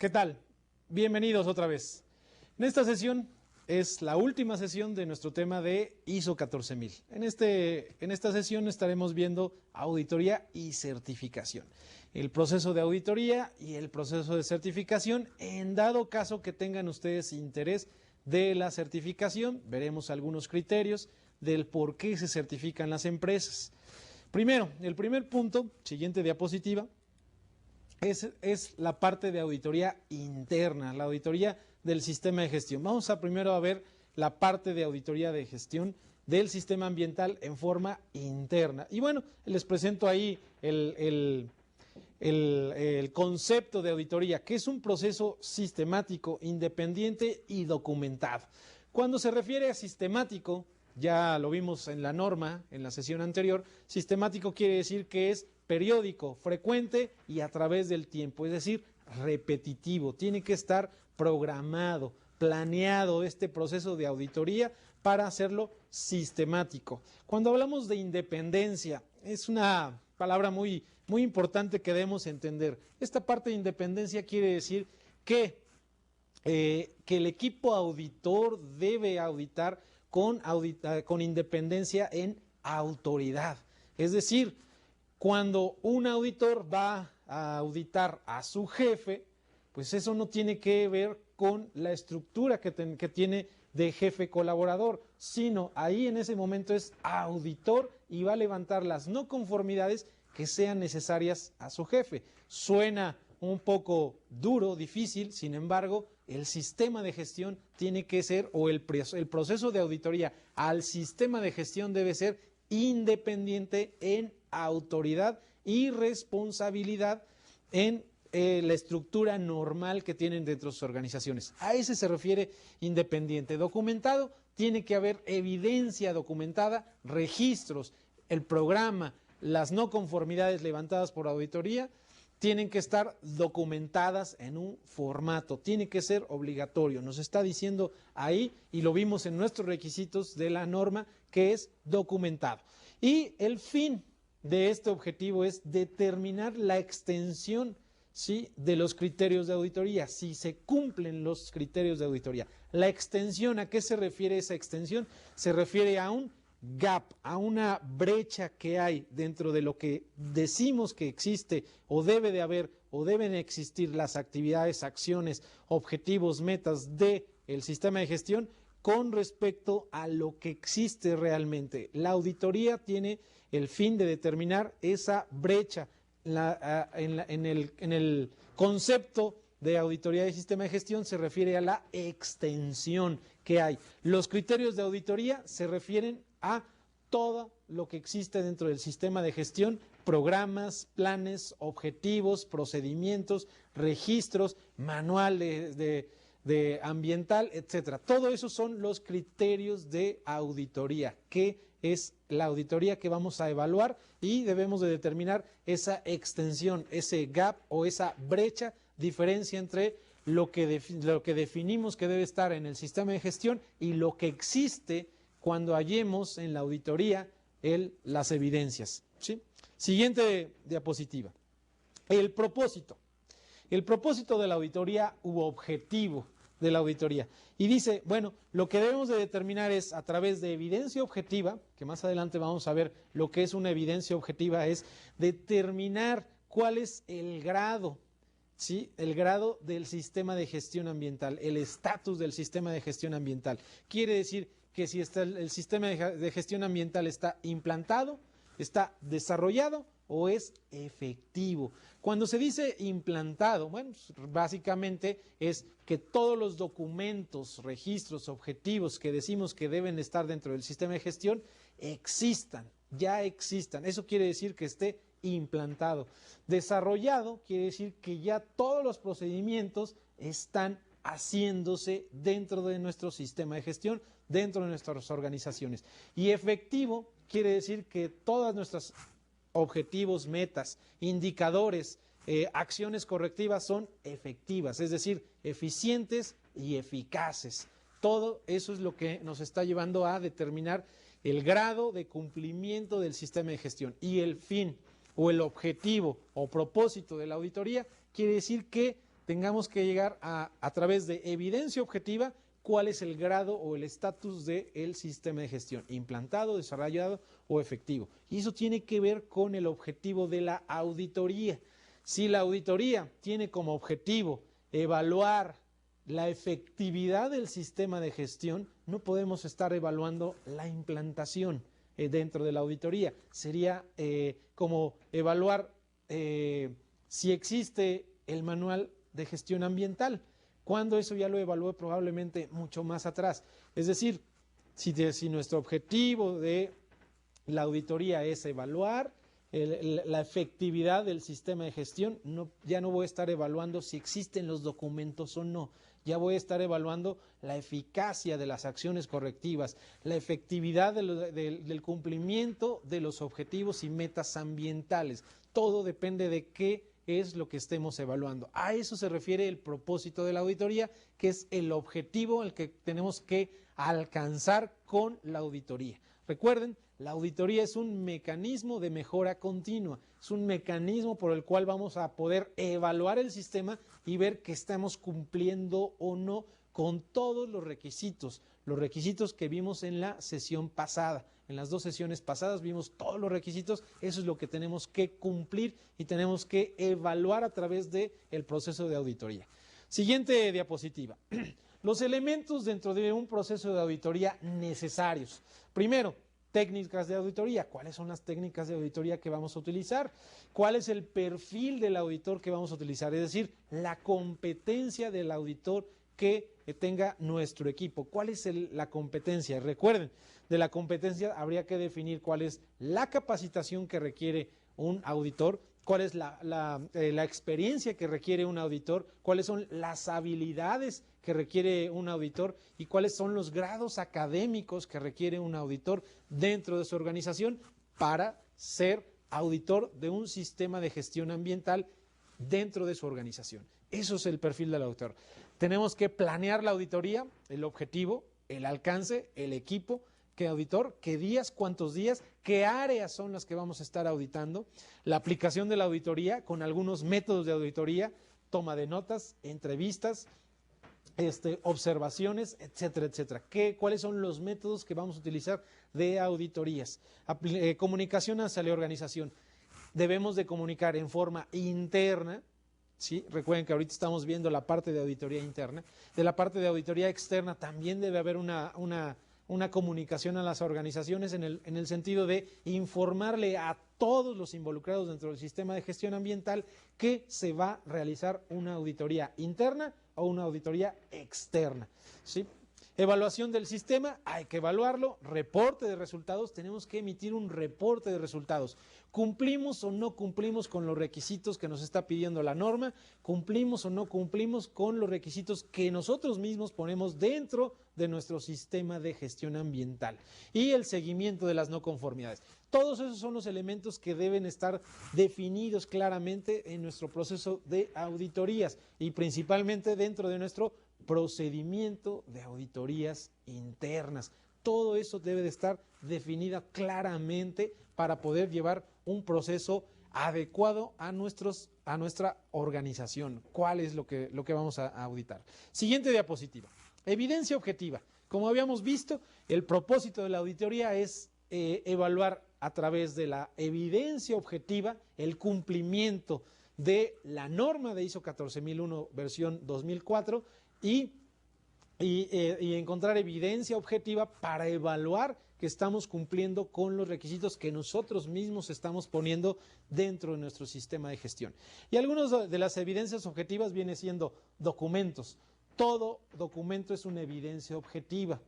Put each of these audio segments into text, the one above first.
¿Qué tal? Bienvenidos otra vez. En esta sesión es la última sesión de nuestro tema de ISO 14000. En esta sesión estaremos viendo auditoría y certificación. El proceso de auditoría y el proceso de certificación, en dado caso que tengan ustedes interés de la certificación, veremos algunos criterios del por qué se certifican las empresas. Primero, el primer punto, siguiente diapositiva, es la parte de auditoría interna, la auditoría del sistema de gestión. Vamos a primero a ver la parte de auditoría de gestión del sistema ambiental en forma interna. Y bueno, les presento ahí el concepto de auditoría, que es un proceso sistemático, independiente y documentado. Cuando se refiere a sistemático, ya lo vimos en la norma, en la sesión anterior, sistemático quiere decir que es periódico, frecuente y a través del tiempo, es decir, repetitivo. Tiene que estar programado, planeado este proceso de auditoría para hacerlo sistemático. Cuando hablamos de independencia, es una palabra muy importante que debemos entender. Esta parte de independencia quiere decir que el equipo auditor debe auditar con independencia en autoridad. Es decir, cuando un auditor va a auditar a su jefe, pues eso no tiene que ver con la estructura que tiene de jefe colaborador, sino ahí en ese momento es auditor y va a levantar las no conformidades que sean necesarias a su jefe. Suena un poco duro, difícil, sin embargo, el sistema de gestión tiene que ser, o el proceso de auditoría al sistema de gestión debe ser independiente en autoridad y responsabilidad en la estructura normal que tienen dentro de sus organizaciones. A ese se refiere independiente. Documentado, tiene que haber evidencia documentada, registros, el programa, las no conformidades levantadas por auditoría, tienen que estar documentadas en un formato, tiene que ser obligatorio. Nos está diciendo ahí, y lo vimos en nuestros requisitos de la norma, que es documentado. Y el fin de este objetivo es determinar la extensión, ¿sí?, de los criterios de auditoría, si se cumplen los criterios de auditoría. La extensión, ¿a qué se refiere esa extensión? Se refiere a un gap, a una brecha que hay dentro de lo que decimos que existe o debe de haber o deben existir las actividades, acciones, objetivos, metas del sistema de gestión con respecto a lo que existe realmente. La auditoría tiene el fin de determinar esa brecha. En el concepto de auditoría de sistema de gestión se refiere a la extensión que hay. Los criterios de auditoría se refieren a todo lo que existe dentro del sistema de gestión, programas, planes, objetivos, procedimientos, registros, manual de ambiental, etcétera. Todo eso son los criterios de auditoría, que es la auditoría que vamos a evaluar y debemos de determinar esa extensión, ese gap o esa brecha, diferencia entre lo que definimos que debe estar en el sistema de gestión y lo que existe cuando hallemos en la auditoría las evidencias, ¿sí? Siguiente diapositiva. El propósito. El propósito de la auditoría u objetivo de la auditoría. Y dice, bueno, lo que debemos de determinar es a través de evidencia objetiva, que más adelante vamos a ver lo que es una evidencia objetiva, es determinar cuál es el grado, ¿sí?, el grado del sistema de gestión ambiental, el estatus del sistema de gestión ambiental. Quiere decir que si el sistema de gestión ambiental está implantado, está desarrollado o es efectivo. Cuando se dice implantado, bueno, básicamente es que todos los documentos, registros, objetivos que decimos que deben estar dentro del sistema de gestión existan, ya existan. Eso quiere decir que esté implantado. Desarrollado quiere decir que ya todos los procedimientos están haciéndose dentro de nuestro sistema de gestión, dentro de nuestras organizaciones. Y efectivo quiere decir que todas nuestras objetivos, metas, indicadores, acciones correctivas son efectivas, es decir, eficientes y eficaces. Todo eso es lo que nos está llevando a determinar el grado de cumplimiento del sistema de gestión. Y el fin o el objetivo o propósito de la auditoría quiere decir que tengamos que llegar a través de evidencia objetiva, cuál es el grado o el estatus del sistema de gestión, implantado, desarrollado o efectivo. Y eso tiene que ver con el objetivo de la auditoría. Si la auditoría tiene como objetivo evaluar la efectividad del sistema de gestión, no podemos estar evaluando la implantación dentro de la auditoría. Sería como evaluar si existe el manual de gestión ambiental, cuando eso ya lo evalué probablemente mucho más atrás. Es decir, si nuestro objetivo de la auditoría es evaluar la efectividad del sistema de gestión, ya no voy a estar evaluando si existen los documentos o no, ya voy a estar evaluando la eficacia de las acciones correctivas, la efectividad del cumplimiento de los objetivos y metas ambientales. Todo depende de qué es lo que estemos evaluando. A eso se refiere el propósito de la auditoría, que es el objetivo al que tenemos que alcanzar con la auditoría. Recuerden, la auditoría es un mecanismo de mejora continua, es un mecanismo por el cual vamos a poder evaluar el sistema y ver que estamos cumpliendo o no con todos los requisitos que vimos en la sesión pasada. En las 2 sesiones pasadas vimos todos los requisitos, eso es lo que tenemos que cumplir y tenemos que evaluar a través del proceso de auditoría. Siguiente diapositiva. Los elementos dentro de un proceso de auditoría necesarios. Primero, técnicas de auditoría. ¿Cuáles son las técnicas de auditoría que vamos a utilizar? ¿Cuál es el perfil del auditor que vamos a utilizar? Es decir, la competencia del auditor que tenga nuestro equipo. ¿Cuál es la competencia? Recuerden, de la competencia habría que definir cuál es la capacitación que requiere un auditor, cuál es la experiencia que requiere un auditor, cuáles son las habilidades que requiere un auditor y cuáles son los grados académicos que requiere un auditor dentro de su organización para ser auditor de un sistema de gestión ambiental dentro de su organización. Eso es el perfil del auditor. Tenemos que planear la auditoría, el objetivo, el alcance, el equipo, qué auditor, qué días, cuántos días, qué áreas son las que vamos a estar auditando, la aplicación de la auditoría con algunos métodos de auditoría, toma de notas, entrevistas, observaciones, etcétera, etcétera. ¿Cuáles son los métodos que vamos a utilizar de auditorías? Comunicación hacia la organización. Debemos de comunicar en forma interna, ¿sí? Recuerden que ahorita estamos viendo la parte de auditoría interna. De la parte de auditoría externa también debe haber una comunicación a las organizaciones en el sentido de informarle a todos los involucrados dentro del sistema de gestión ambiental que se va a realizar una auditoría interna o una auditoría externa, ¿sí? Evaluación del sistema, hay que evaluarlo. Reporte de resultados, tenemos que emitir un reporte de resultados. ¿Cumplimos o no cumplimos con los requisitos que nos está pidiendo la norma? ¿Cumplimos o no cumplimos con los requisitos que nosotros mismos ponemos dentro de nuestro sistema de gestión ambiental? Y el seguimiento de las no conformidades. Todos esos son los elementos que deben estar definidos claramente en nuestro proceso de auditorías y principalmente dentro de nuestro procedimiento de auditorías internas. Todo eso debe de estar definido claramente para poder llevar un proceso adecuado a nuestra organización. ¿Cuál es lo que vamos a auditar? Siguiente diapositiva. Evidencia objetiva. Como habíamos visto, el propósito de la auditoría es evaluar a través de la evidencia objetiva el cumplimiento de la norma de ISO 14001 versión 2004 y encontrar evidencia objetiva para evaluar que estamos cumpliendo con los requisitos que nosotros mismos estamos poniendo dentro de nuestro sistema de gestión. Y algunas de las evidencias objetivas vienen siendo documentos. Todo documento es una evidencia objetiva.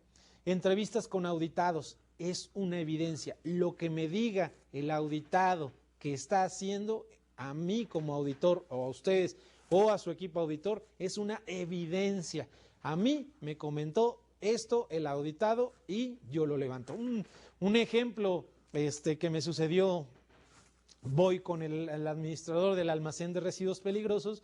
Entrevistas con auditados es una evidencia. Lo que me diga el auditado que está haciendo, a mí como auditor o a ustedes o a su equipo auditor, es una evidencia. A mí me comentó esto el auditado y yo lo levanto. Un ejemplo que me sucedió, voy con el administrador del almacén de residuos peligrosos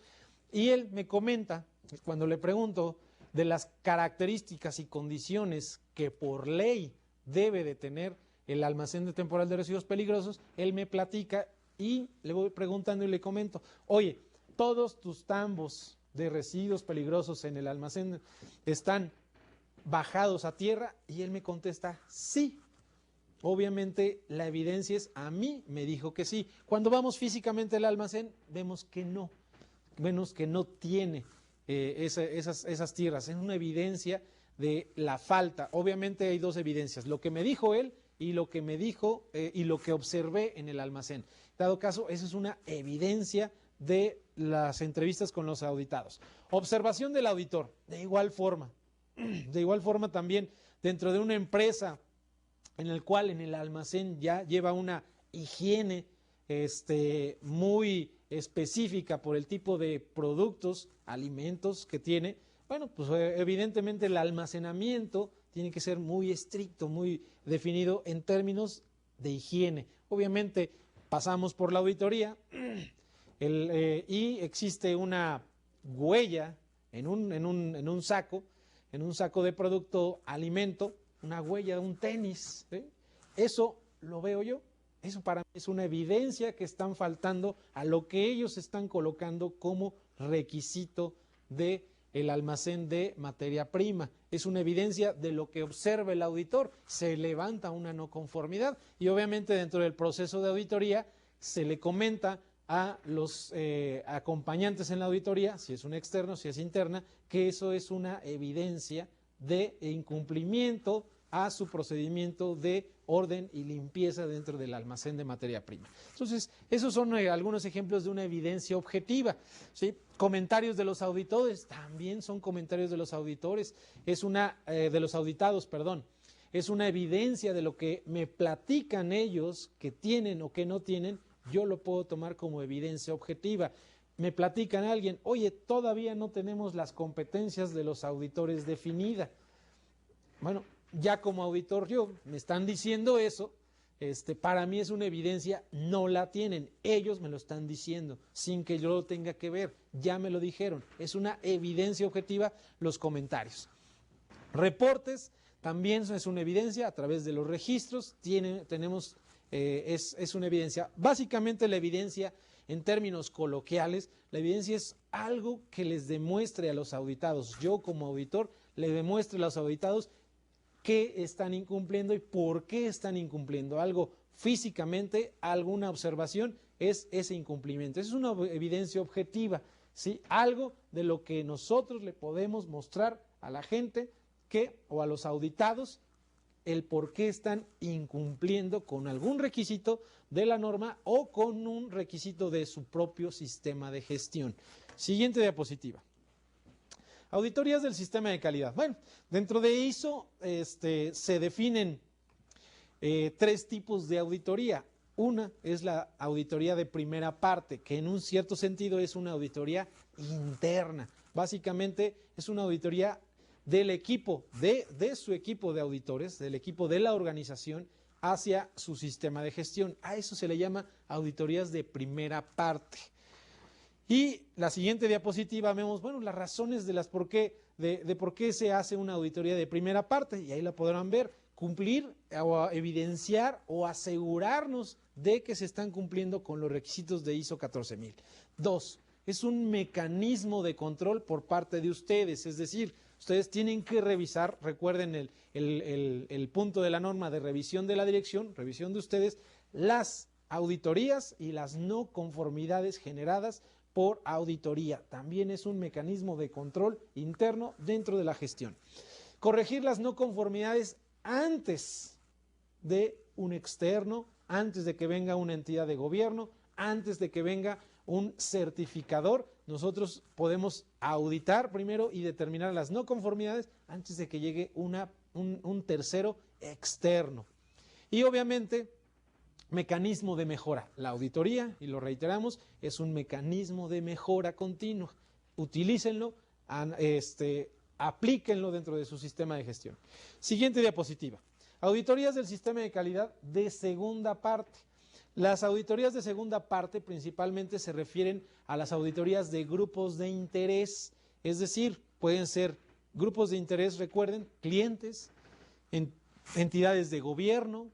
y él me comenta, cuando le pregunto de las características y condiciones que por ley debe de tener el almacén de temporal de residuos peligrosos, él me platica y le voy preguntando y le comento, oye, todos tus tambos de residuos peligrosos en el almacén están bajados a tierra? Y él me contesta, sí. Obviamente la evidencia es, a mí me dijo que sí. Cuando vamos físicamente al almacén, vemos que no tiene esas tierras. Es una evidencia de la falta. Obviamente hay dos evidencias, lo que me dijo él y lo que me dijo y lo que observé en el almacén. Dado caso, esa es una evidencia de las entrevistas con los auditados. Observación del auditor, de igual forma también dentro de una empresa en el cual en el almacén ya lleva una higiene muy específica por el tipo de productos, alimentos que tiene. Bueno, pues evidentemente el almacenamiento tiene que ser muy estricto, muy definido en términos de higiene. Obviamente pasamos por la auditoría y existe una huella en un saco de producto alimento, una huella de un tenis. Eso lo veo yo. Eso para mí es una evidencia que están faltando a lo que ellos están colocando como requisito del almacén de materia prima. Es una evidencia de lo que observa el auditor. Se levanta una no conformidad y obviamente dentro del proceso de auditoría se le comenta a los acompañantes en la auditoría, si es un externo, si es interna, que eso es una evidencia de incumplimiento a su procedimiento de orden y limpieza dentro del almacén de materia prima. Entonces, esos son algunos ejemplos de una evidencia objetiva, ¿sí? Comentarios de los auditores, también son comentarios de los auditores, de los auditados, perdón. Es una evidencia de lo que me platican ellos que tienen o que no tienen, yo lo puedo tomar como evidencia objetiva. Me platican a alguien, oye, todavía no tenemos las competencias de los auditores definidas. Bueno, ya como auditor me están diciendo eso, para mí es una evidencia, no la tienen, ellos me lo están diciendo, sin que yo lo tenga que ver, ya me lo dijeron, es una evidencia objetiva los comentarios. Reportes, también es una evidencia a través de los registros, es una evidencia. Básicamente la evidencia, en términos coloquiales, la evidencia es algo que les demuestre a los auditados, yo como auditor le demuestre a los auditados qué están incumpliendo y por qué están incumpliendo. Algo físicamente, alguna observación es ese incumplimiento. Esa es una evidencia objetiva, ¿sí? Algo de lo que nosotros le podemos mostrar a la gente o a los auditados el por qué están incumpliendo con algún requisito de la norma o con un requisito de su propio sistema de gestión. Siguiente diapositiva. Auditorías del sistema de calidad. Bueno, dentro de ISO se definen tres tipos de auditoría. Una es la auditoría de primera parte, que en un cierto sentido es una auditoría interna. Básicamente es una auditoría del equipo, de su equipo de auditores, del equipo de la organización hacia su sistema de gestión. A eso se le llama auditorías de primera parte. Y la siguiente diapositiva vemos, bueno, las razones de por qué se hace una auditoría de primera parte, y ahí la podrán ver, cumplir o evidenciar o asegurarnos de que se están cumpliendo con los requisitos de ISO 14000. Dos, es un mecanismo de control por parte de ustedes, es decir, ustedes tienen que revisar, recuerden el punto de la norma de revisión de la dirección, revisión de ustedes, las auditorías y las no conformidades generadas por auditoría. También es un mecanismo de control interno dentro de la gestión. Corregir las no conformidades antes de un externo, antes de que venga una entidad de gobierno, antes de que venga un certificador. Nosotros podemos auditar primero y determinar las no conformidades antes de que llegue un tercero externo. Y obviamente mecanismo de mejora. La auditoría, y lo reiteramos, es un mecanismo de mejora continua. Utilícenlo, aplíquenlo dentro de su sistema de gestión. Siguiente diapositiva. Auditorías del sistema de calidad de segunda parte. Las auditorías de segunda parte principalmente se refieren a las auditorías de grupos de interés, es decir, pueden ser grupos de interés, recuerden, clientes, entidades de gobierno,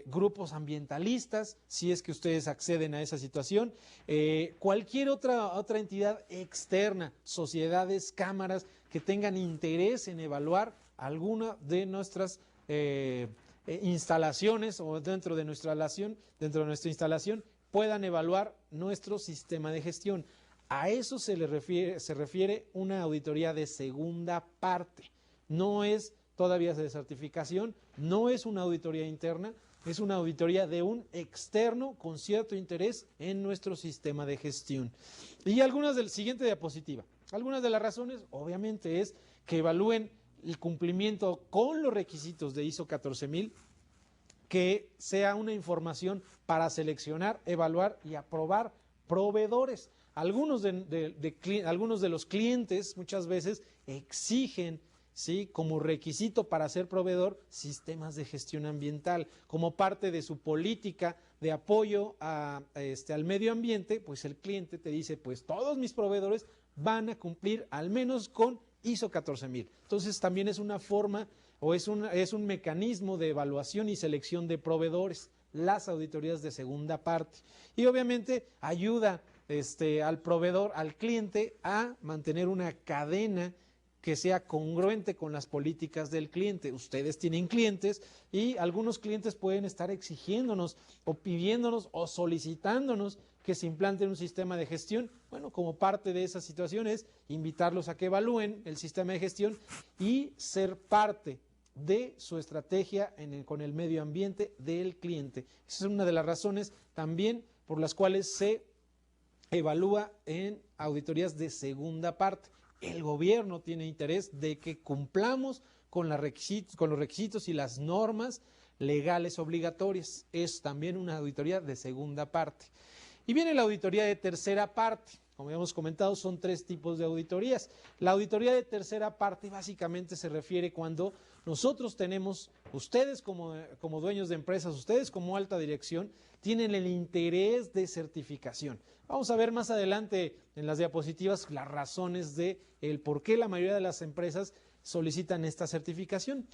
grupos ambientalistas, si es que ustedes acceden a esa situación, cualquier otra entidad externa, sociedades, cámaras que tengan interés en evaluar alguna de nuestras instalaciones o dentro de nuestra instalación puedan evaluar nuestro sistema de gestión. A eso se refiere una auditoría de segunda parte. No es todavía de certificación, no es una auditoría interna, es una auditoría de un externo con cierto interés en nuestro sistema de gestión. Y siguiente diapositiva. Algunas de las razones, obviamente, es que evalúen el cumplimiento con los requisitos de ISO 14000, que sea una información para seleccionar, evaluar y aprobar proveedores. Algunos de los clientes muchas veces exigen, ¿sí?, como requisito para ser proveedor, sistemas de gestión ambiental. Como parte de su política de apoyo al medio ambiente, pues el cliente te dice, pues todos mis proveedores van a cumplir al menos con ISO 14000. Entonces también es una forma o es un mecanismo de evaluación y selección de proveedores, las auditorías de segunda parte. Y obviamente ayuda al proveedor, al cliente, a mantener una cadena que sea congruente con las políticas del cliente. Ustedes tienen clientes y algunos clientes pueden estar exigiéndonos o pidiéndonos o solicitándonos que se implante un sistema de gestión. Bueno, como parte de esa situación es invitarlos a que evalúen el sistema de gestión y ser parte de su estrategia con el medio ambiente del cliente. Esa es una de las razones también por las cuales se evalúa en auditorías de segunda parte. El gobierno tiene interés de que cumplamos con los requisitos y las normas legales obligatorias. Es también una auditoría de segunda parte. Y viene la auditoría de tercera parte. Como habíamos comentado, son 3 tipos de auditorías. La auditoría de tercera parte básicamente se refiere cuando nosotros tenemos, ustedes como dueños de empresas, ustedes como alta dirección, tienen el interés de certificación. Vamos a ver más adelante en las diapositivas las razones de el por qué la mayoría de las empresas solicitan esta certificación.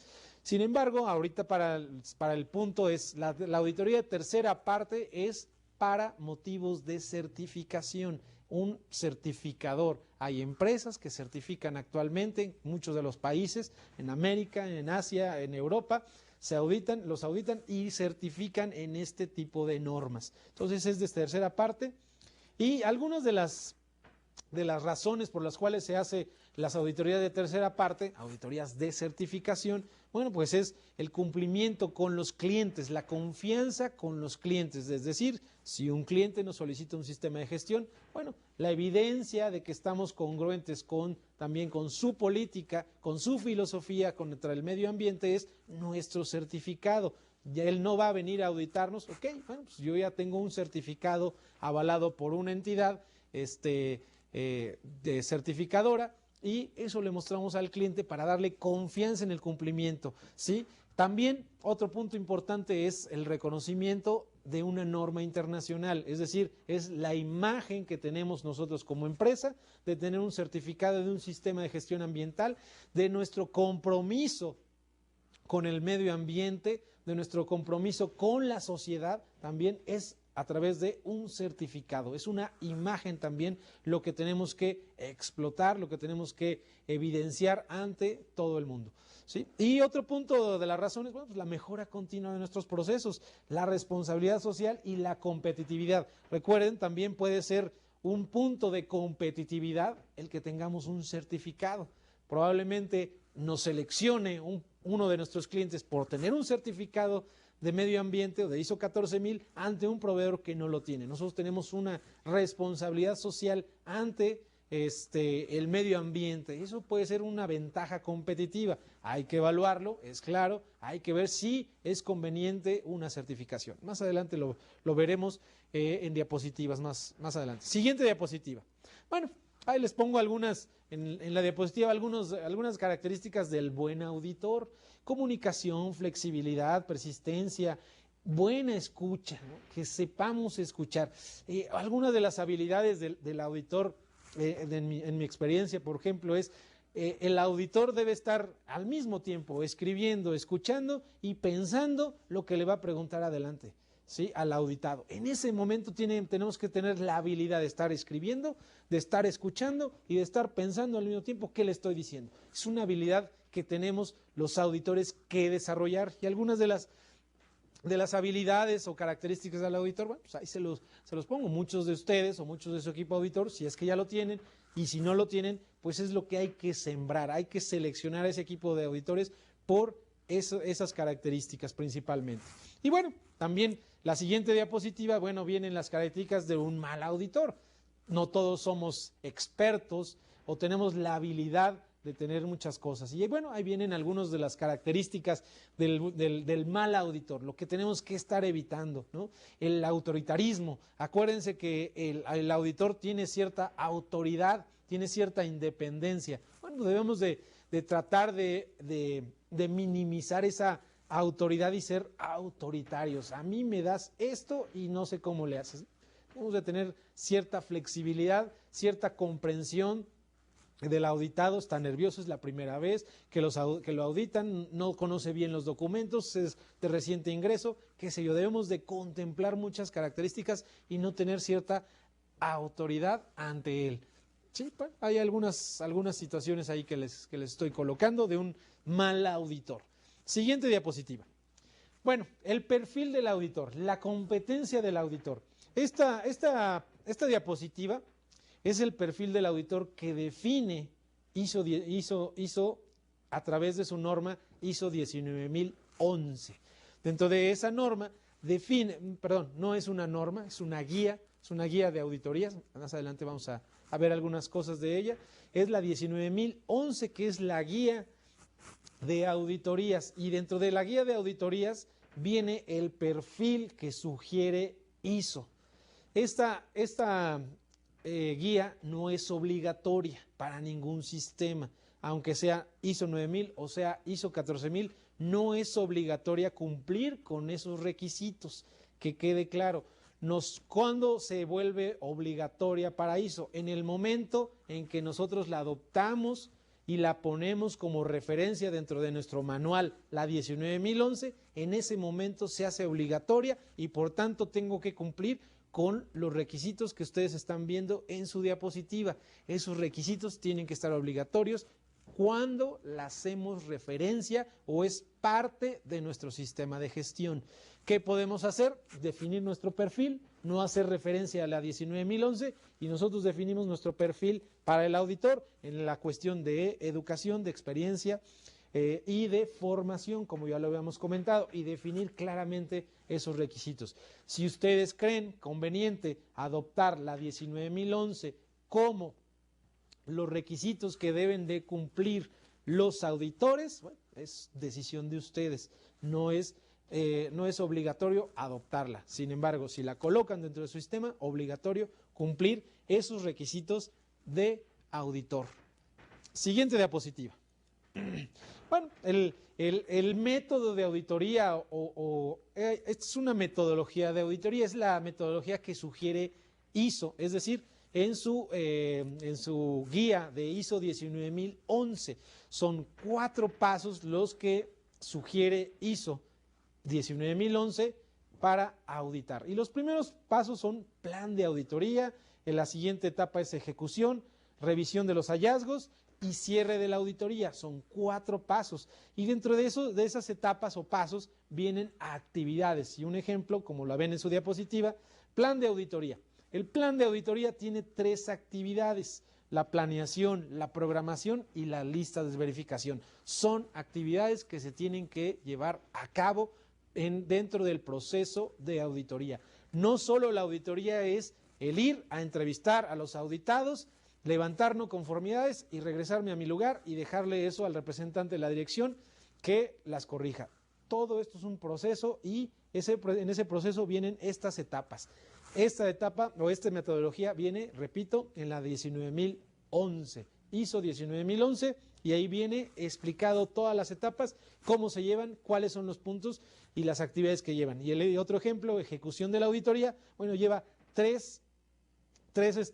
Sin embargo, ahorita para el punto es la auditoría de tercera parte es para motivos de certificación. Un certificador. Hay empresas que certifican actualmente en muchos de los países, en América, en Asia, en Europa, los auditan y certifican en este tipo de normas. Entonces es de tercera parte y algunas de las razones por las cuales se hace las auditorías de tercera parte, auditorías de certificación, bueno, pues es el cumplimiento con los clientes, la confianza con los clientes, es decir, si un cliente nos solicita un sistema de gestión, bueno, la evidencia de que estamos congruentes también con su política, con su filosofía contra el medio ambiente es nuestro certificado. Ya él no va a venir a auditarnos, ok, bueno, pues yo ya tengo un certificado avalado por una entidad de certificadora y eso le mostramos al cliente para darle confianza en el cumplimiento, ¿sí? También otro punto importante es el reconocimiento de una norma internacional, es decir, es la imagen que tenemos nosotros como empresa de tener un certificado de un sistema de gestión ambiental, de nuestro compromiso con el medio ambiente, de nuestro compromiso con la sociedad, también es a través de un certificado. Es una imagen también lo que tenemos que explotar, lo que tenemos que evidenciar ante todo el mundo, ¿sí? Y otro punto de las razones, bueno, pues la mejora continua de nuestros procesos, la responsabilidad social y la competitividad. Recuerden, también puede ser un punto de competitividad el que tengamos un certificado. Probablemente nos seleccione uno de nuestros clientes por tener un certificado de medio ambiente o de ISO 14000 ante un proveedor que no lo tiene. Nosotros tenemos una responsabilidad social ante el medio ambiente. Eso puede ser una ventaja competitiva. Hay que evaluarlo, es claro, hay que ver si es conveniente una certificación. Más adelante lo veremos en diapositivas más adelante. Siguiente diapositiva. Bueno, ahí les pongo en la diapositiva algunas características del buen auditor: comunicación, flexibilidad, persistencia, buena escucha, ¿no? Que sepamos escuchar. Algunas de las habilidades del auditor, en mi experiencia, por ejemplo, es el auditor debe estar al mismo tiempo escribiendo, escuchando y pensando lo que le va a preguntar adelante, ¿sí?, al auditado. En ese momento tenemos que tener la habilidad de estar escribiendo, de estar escuchando y de estar pensando al mismo tiempo qué le estoy diciendo. Es una habilidad que tenemos los auditores que desarrollar, y algunas de las habilidades o características del auditor, bueno, pues ahí se los pongo. Muchos de ustedes o muchos de su equipo auditor, si es que ya lo tienen, y si no lo tienen, pues es lo que hay que sembrar, hay que seleccionar a ese equipo de auditores por esas características principalmente. Y bueno, también la siguiente diapositiva, bueno, vienen las características de un mal auditor. No todos somos expertos o tenemos la habilidad de tener muchas cosas. Y bueno, ahí vienen algunas de las características del mal auditor, lo que tenemos que estar evitando, ¿no? El autoritarismo. Acuérdense que el auditor tiene cierta autoridad, tiene cierta independencia. Bueno, debemos de tratar de minimizar esa autoridad y ser autoritarios. A mí me das esto y no sé cómo le haces. Debemos de tener cierta flexibilidad, cierta comprensión del auditado. Está nervioso, es la primera vez que lo auditan, no conoce bien los documentos, es de reciente ingreso, qué sé yo. Debemos de contemplar muchas características y no tener cierta autoridad ante él. Sí, bueno, hay algunas situaciones ahí que les estoy colocando de un mal auditor. Siguiente diapositiva. Bueno, el perfil del auditor, la competencia del auditor. Esta diapositiva es el perfil del auditor que define ISO a través de su norma ISO 19011. Dentro de esa norma no es una norma, es una guía de auditorías. Más adelante vamos a ver algunas cosas de ella. Es la 19011, que es la guía de auditorías, y dentro de la guía de auditorías viene el perfil que sugiere ISO. Esta guía no es obligatoria para ningún sistema, aunque sea ISO 9000 o sea ISO 14000, no es obligatoria cumplir con esos requisitos, que quede claro. ¿Cuándo se vuelve obligatoria para ISO? En el momento en que nosotros la adoptamos y la ponemos como referencia dentro de nuestro manual, la 19011, en ese momento se hace obligatoria y por tanto tengo que cumplir con los requisitos que ustedes están viendo en su diapositiva. Esos requisitos tienen que estar obligatorios cuando la hacemos referencia o es parte de nuestro sistema de gestión. ¿Qué podemos hacer? Definir nuestro perfil, no hacer referencia a la 19011, y nosotros definimos nuestro perfil para el auditor en la cuestión de educación, de experiencia y de formación, como ya lo habíamos comentado, y definir claramente esos requisitos. Si ustedes creen conveniente adoptar la 19011 como los requisitos que deben de cumplir los auditores, bueno, es decisión de ustedes, no es obligatorio adoptarla. Sin embargo, si la colocan dentro de su sistema, obligatorio cumplir esos requisitos de auditor. Siguiente diapositiva. Bueno, el método de auditoría esta es una metodología de auditoría, es la metodología que sugiere ISO, es decir, en su guía de ISO 19011. Son 4 pasos los que sugiere ISO 19011 para auditar. Y los primeros pasos son plan de auditoría, en la siguiente etapa es ejecución, revisión de los hallazgos y cierre de la auditoría. Son 4 pasos. Y dentro de esas etapas o pasos vienen actividades. Y un ejemplo, como la ven en su diapositiva, plan de auditoría. El plan de auditoría tiene 3 actividades: la planeación, la programación y la lista de verificación. Son actividades que se tienen que llevar a cabo dentro del proceso de auditoría. No solo la auditoría es el ir a entrevistar a los auditados, levantar no conformidades y regresarme a mi lugar y dejarle eso al representante de la dirección que las corrija. Todo esto es un proceso y en ese proceso vienen estas etapas. Esta etapa o esta metodología viene, repito, en la 19011, ISO 19011, y ahí viene explicado todas las etapas, cómo se llevan, cuáles son los puntos y las actividades que llevan. Y el otro ejemplo, ejecución de la auditoría, bueno, lleva tres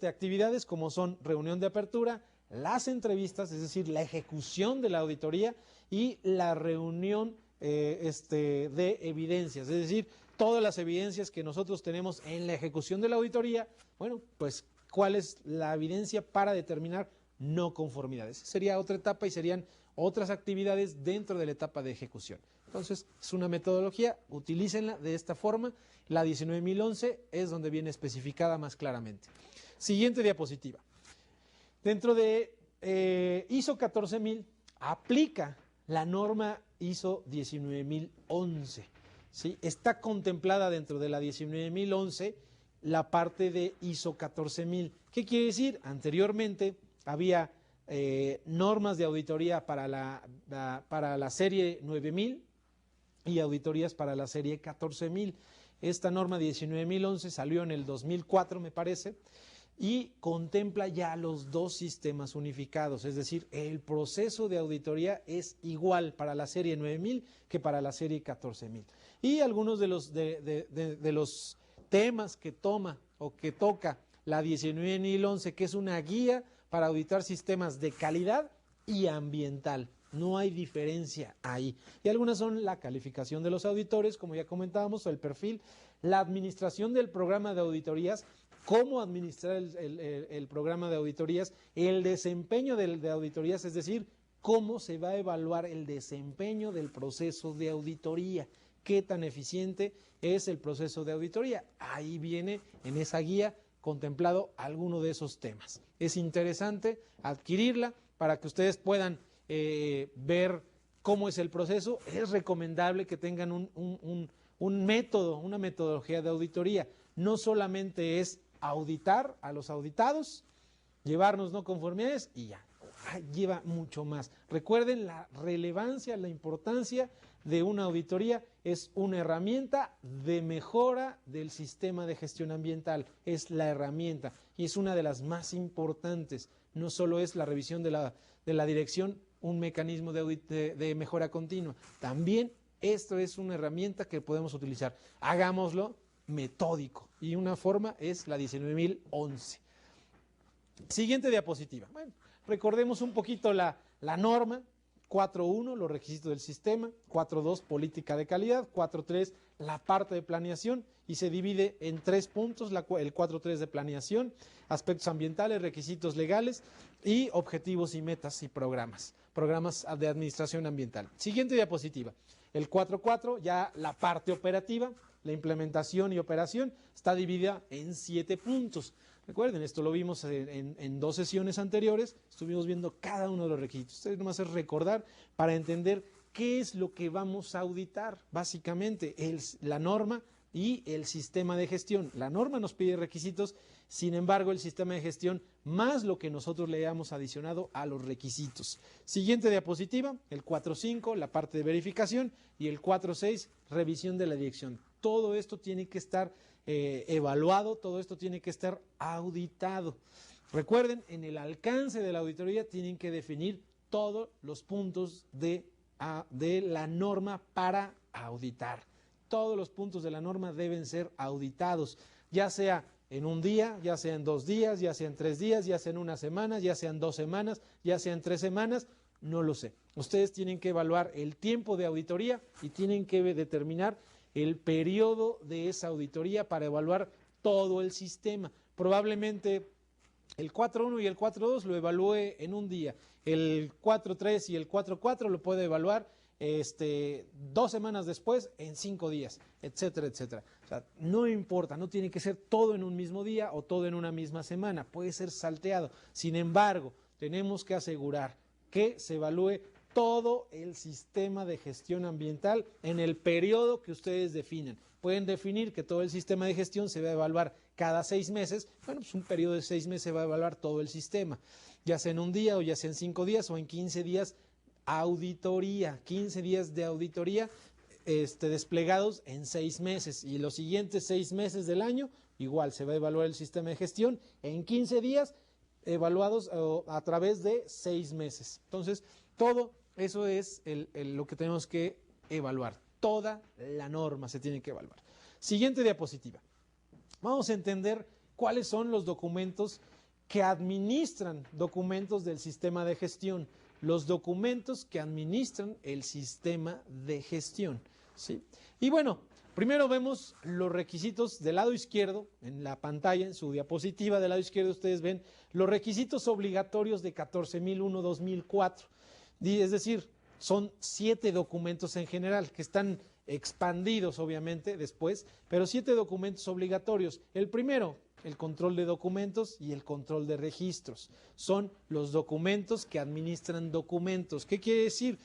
actividades, como son reunión de apertura, las entrevistas, es decir, la ejecución de la auditoría y la reunión de evidencias, es decir, todas las evidencias que nosotros tenemos en la ejecución de la auditoría, bueno, pues cuál es la evidencia para determinar no conformidades. Sería otra etapa y serían otras actividades dentro de la etapa de ejecución. Entonces, es una metodología, utilícenla de esta forma. La 19011 es donde viene especificada más claramente. Siguiente diapositiva. Dentro de ISO 14000 aplica la norma ISO 19011. ¿Sí? Está contemplada dentro de la 19011 la parte de ISO 14000. ¿Qué quiere decir? Anteriormente había normas de auditoría para la serie 9000 y auditorías para la serie 14000. Esta norma 19011 salió en el 2004, me parece, y contempla ya los dos sistemas unificados, es decir, el proceso de auditoría es igual para la serie 9000 que para la serie 14000. Y algunos de los temas que toma o que toca la 19011, que es una guía para auditar sistemas de calidad y ambiental. No hay diferencia ahí. Y algunas son la calificación de los auditores, como ya comentábamos, el perfil, la administración del programa de auditorías, cómo administrar el programa de auditorías, el desempeño de auditorías, es decir, cómo se va a evaluar el desempeño del proceso de auditoría, qué tan eficiente es el proceso de auditoría. Ahí viene en esa guía contemplado alguno de esos temas. Es interesante adquirirla para que ustedes puedan ver cómo es el proceso. Es recomendable que tengan un método, una metodología de auditoría. No solamente es auditar a los auditados, llevarnos no conformidades y ya. Lleva mucho más. Recuerden la relevancia, la importancia de una auditoría. Es una herramienta de mejora del sistema de gestión ambiental. Es la herramienta y es una de las más importantes. No solo es la revisión de la dirección un mecanismo de mejora continua. También esto es una herramienta que podemos utilizar. Hagámoslo metódico y una forma es la 19011. Siguiente diapositiva. Bueno, recordemos un poquito la norma. 4.1, los requisitos del sistema. 4.2, política de calidad. 4.3, la parte de planeación, y se divide en 3 puntos, el 4.3 de planeación, aspectos ambientales, requisitos legales y objetivos y metas y programas de administración ambiental. Siguiente diapositiva. El 4.4, ya la parte operativa, la implementación y operación, está dividida en 7 puntos. Recuerden, esto lo vimos en 2 sesiones anteriores, estuvimos viendo cada uno de los requisitos. Ustedes nomás es recordar para entender qué es lo que vamos a auditar, básicamente, la norma y el sistema de gestión. La norma nos pide requisitos, sin embargo, el sistema de gestión más lo que nosotros le hayamos adicionado a los requisitos. Siguiente diapositiva, el 4.5, la parte de verificación, y el 4.6, revisión de la dirección. Todo esto tiene que estar evaluado, todo esto tiene que estar auditado. Recuerden, en el alcance de la auditoría tienen que definir todos los puntos de la norma para auditar. Todos los puntos de la norma deben ser auditados, ya sea en un día, ya sea en 2 días, ya sea en 3 días, ya sea en una semana, ya sea en 2 semanas, ya sea en 3 semanas, no lo sé. Ustedes tienen que evaluar el tiempo de auditoría y tienen que determinar el periodo de esa auditoría para evaluar todo el sistema. Probablemente el 4.1 y el 4.2 lo evalúe en un día, el 4.3 y el 4.4 lo puede evaluar 2 semanas después, en 5 días, etcétera, etcétera. O sea, no importa, no tiene que ser todo en un mismo día o todo en una misma semana, puede ser salteado. Sin embargo, tenemos que asegurar que se evalúe todo el sistema de gestión ambiental en el periodo que ustedes definen. Pueden definir que todo el sistema de gestión se va a evaluar cada 6 meses. Bueno, pues un periodo de 6 meses se va a evaluar todo el sistema, ya sea en un día o ya sea en 5 días o en 15 días. Auditoría, 15 días de auditoría desplegados en 6 meses, y los siguientes 6 meses del año igual se va a evaluar el sistema de gestión en 15 días evaluados a través de 6 meses. Entonces, todo eso es lo que tenemos que evaluar. Toda la norma se tiene que evaluar. Siguiente diapositiva. Vamos a entender cuáles son los documentos que administran documentos del sistema de gestión. Los documentos que administran el sistema de gestión, ¿sí? Y bueno, primero vemos los requisitos del lado izquierdo, en la pantalla, en su diapositiva del lado izquierdo, ustedes ven los requisitos obligatorios de 14001-2004. Es decir, son 7 documentos en general que están expandidos obviamente después, pero 7 documentos obligatorios. El primero, el control de documentos y el control de registros. Son los documentos que administran documentos. ¿Qué quiere decir?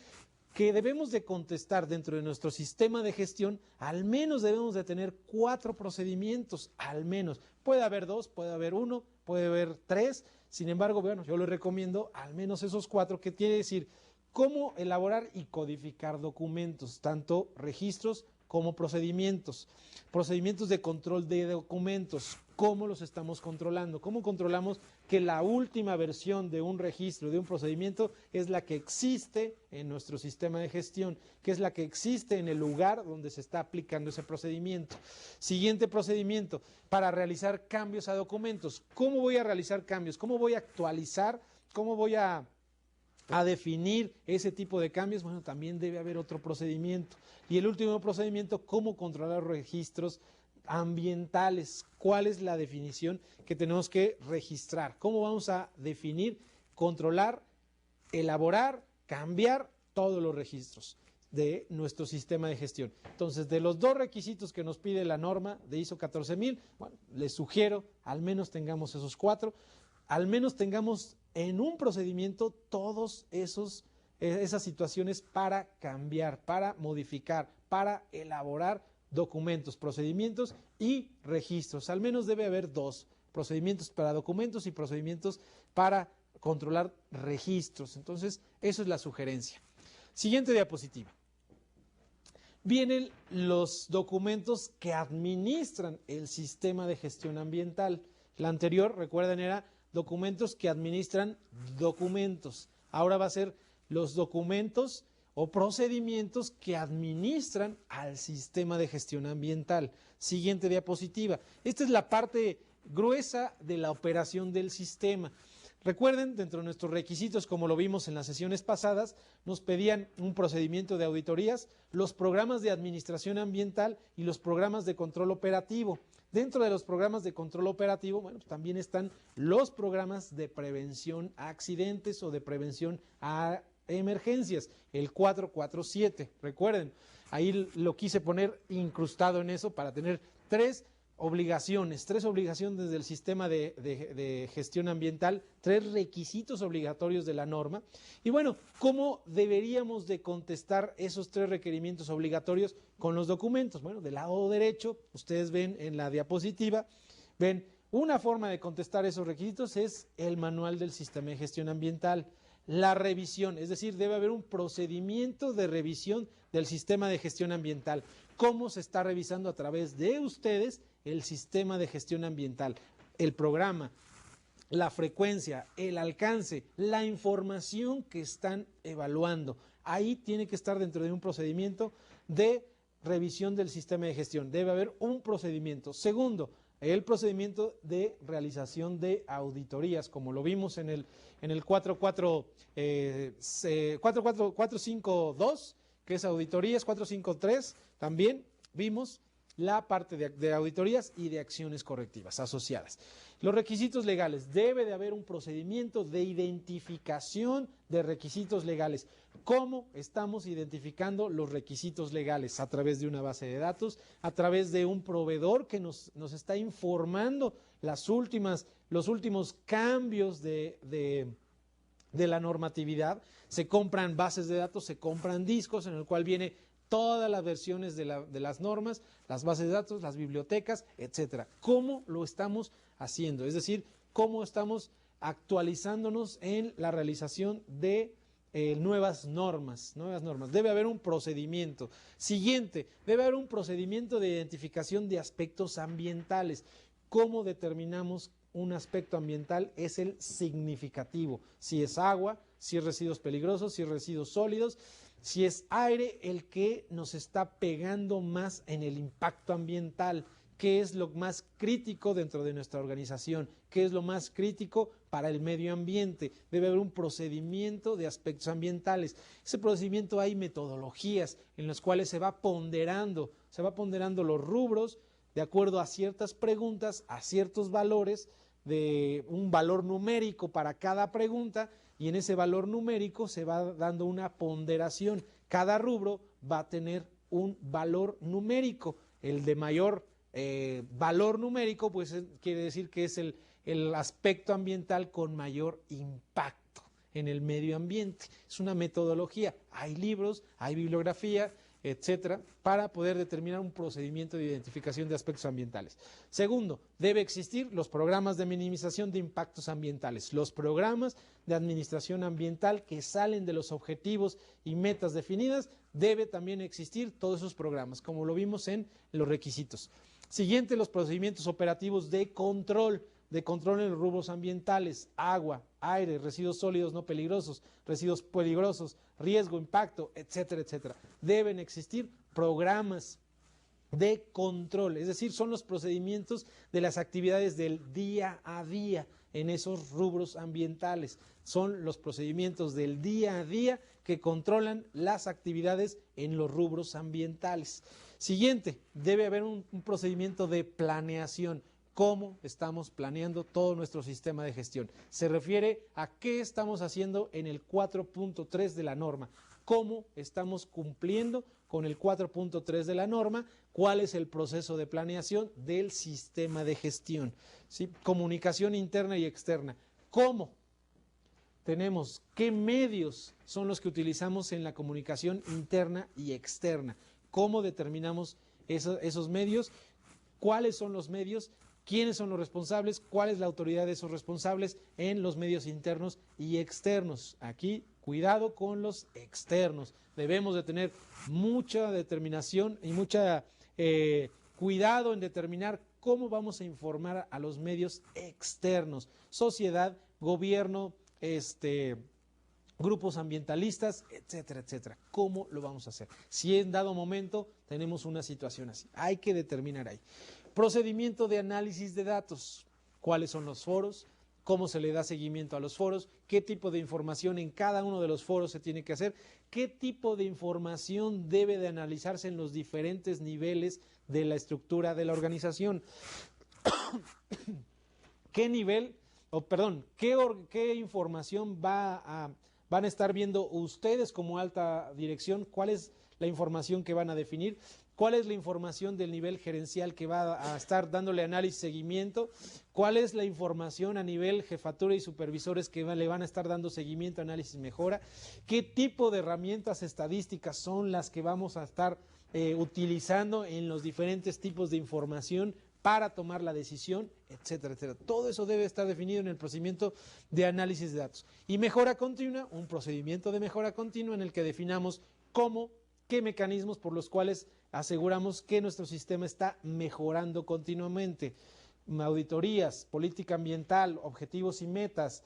Que debemos de contestar dentro de nuestro sistema de gestión, al menos debemos de tener 4 procedimientos, al menos. Puede haber 2, puede haber 1, puede haber 3, sin embargo, bueno, yo les recomiendo al menos esos 4, que quiere decir cómo elaborar y codificar documentos, tanto registros como procedimientos. Procedimientos de control de documentos, ¿cómo los estamos controlando? ¿Cómo controlamos que la última versión de un registro, de un procedimiento, es la que existe en nuestro sistema de gestión, que es la que existe en el lugar donde se está aplicando ese procedimiento? Siguiente procedimiento, para realizar cambios a documentos. ¿Cómo voy a realizar cambios? ¿Cómo voy a actualizar? ¿Cómo voy a definir ese tipo de cambios? Bueno, también debe haber otro procedimiento. Y el último procedimiento, cómo controlar los registros ambientales. ¿Cuál es la definición que tenemos que registrar? ¿Cómo vamos a definir, controlar, elaborar, cambiar todos los registros de nuestro sistema de gestión? Entonces, de los 2 requisitos que nos pide la norma de ISO 14000, bueno, les sugiero al menos tengamos esos 4, al menos tengamos en un procedimiento todos esas situaciones para cambiar, para modificar, para elaborar documentos, procedimientos y registros. Al menos debe haber 2 procedimientos para documentos y procedimientos para controlar registros. Entonces, eso es la sugerencia. Siguiente diapositiva. Vienen los documentos que administran el sistema de gestión ambiental. La anterior, recuerden, era documentos que administran documentos. Ahora va a ser los documentos o procedimientos que administran al sistema de gestión ambiental. Siguiente diapositiva. Esta es la parte gruesa de la operación del sistema. Recuerden, dentro de nuestros requisitos, como lo vimos en las sesiones pasadas, nos pedían un procedimiento de auditorías, los programas de administración ambiental y los programas de control operativo. Dentro de los programas de control operativo, bueno, pues también están los programas de prevención a accidentes o de prevención a emergencias, el 447. Recuerden, ahí lo quise poner incrustado en eso para tener 3 obligaciones del sistema de gestión ambiental, 3 requisitos obligatorios de la norma. Y bueno, ¿cómo deberíamos de contestar esos 3 requerimientos obligatorios con los documentos? Bueno, del lado derecho, ustedes ven en la diapositiva, ven una forma de contestar esos requisitos es el manual del sistema de gestión ambiental. La revisión, es decir, debe haber un procedimiento de revisión del sistema de gestión ambiental. ¿Cómo se está revisando a través de ustedes el sistema de gestión ambiental? El programa, la frecuencia, el alcance, la información que están evaluando. Ahí tiene que estar dentro de un procedimiento de revisión del sistema de gestión. Debe haber un procedimiento. Segundo, el procedimiento de realización de auditorías, como lo vimos en el 452, que es auditorías, 453, también vimos la parte de auditorías y de acciones correctivas asociadas. Los requisitos legales, debe de haber un procedimiento de identificación de requisitos legales. ¿Cómo estamos identificando los requisitos legales? A través de una base de datos, a través de un proveedor que nos está informando los últimos cambios de la normatividad. Se compran bases de datos, se compran discos en el cual viene todas las versiones de las normas, las bases de datos, las bibliotecas, etcétera. ¿Cómo lo estamos haciendo? Es decir, ¿cómo estamos actualizándonos en la realización de nuevas normas? Debe haber un procedimiento. Siguiente, debe haber un procedimiento de identificación de aspectos ambientales. ¿Cómo determinamos un aspecto ambiental? Es el significativo. Si es agua, si es residuos peligrosos, si es residuos sólidos, si es aire el que nos está pegando más en el impacto ambiental. qué es lo más crítico dentro de nuestra organización, qué es lo más crítico para el medio ambiente. Debe haber un procedimiento de aspectos ambientales. Ese procedimiento hay metodologías en las cuales se va ponderando los rubros de acuerdo a ciertas preguntas, a ciertos valores, de un valor numérico para cada pregunta, y en ese valor numérico se va dando una ponderación. Cada rubro va a tener un valor numérico. El de mayor valor numérico, pues quiere decir que es el aspecto ambiental con mayor impacto en el medio ambiente. Es una metodología. Hay libros, hay bibliografía, etcétera, para poder determinar un procedimiento de identificación de aspectos ambientales. Segundo, debe existir los programas de minimización de impactos ambientales, los programas de administración ambiental que salen de los objetivos y metas definidas. Debe también existir todos esos programas, como lo vimos en los requisitos. Siguiente, los procedimientos operativos de control en los rubros ambientales: agua, aire, residuos sólidos no peligrosos, residuos peligrosos, riesgo, impacto, etcétera, etcétera. Deben existir programas de control, es decir, son los procedimientos de las actividades del día a día en esos rubros ambientales. Son los procedimientos del día a día que controlan las actividades en los rubros ambientales. Siguiente, debe haber un procedimiento de planeación. ¿Cómo estamos planeando todo nuestro sistema de gestión? Se refiere a qué estamos haciendo en el 4.3 de la norma. ¿Cómo estamos cumpliendo con el 4.3 de la norma? ¿Cuál es el proceso de planeación del sistema de gestión? ¿Sí? Comunicación interna y externa. ¿Cómo tenemos? ¿Qué medios son los que utilizamos en la comunicación interna y externa? ¿Cómo determinamos esos medios? ¿Cuáles son los medios? ¿Quiénes son los responsables? ¿Cuál es la autoridad de esos responsables en los medios internos y externos? Aquí, cuidado con los externos. Debemos de tener mucha determinación y mucha cuidado en determinar cómo vamos a informar a los medios externos: sociedad, gobierno, grupos ambientalistas, etcétera, etcétera. ¿Cómo lo vamos a hacer? Si en dado momento tenemos una situación así, hay que determinar ahí. Procedimiento de análisis de datos: cuáles son los foros, cómo se le da seguimiento a los foros, qué tipo de información en cada uno de los foros se tiene que hacer, qué tipo de información debe de analizarse en los diferentes niveles de la estructura de la organización, qué nivel, qué información van a estar viendo ustedes como alta dirección, cuál es la información que van a definir, cuál es la información del nivel gerencial que va a estar dándole análisis, seguimiento, cuál es la información a nivel jefatura y supervisores que le van a estar dando seguimiento, análisis, mejora, qué tipo de herramientas estadísticas son las que vamos a estar utilizando en los diferentes tipos de información para tomar la decisión, etcétera, etcétera. Todo eso debe estar definido en el procedimiento de análisis de datos. Y mejora continua, un procedimiento de mejora continua en el que definamos qué mecanismos por los cuales aseguramos que nuestro sistema está mejorando continuamente. Auditorías, política ambiental, objetivos y metas,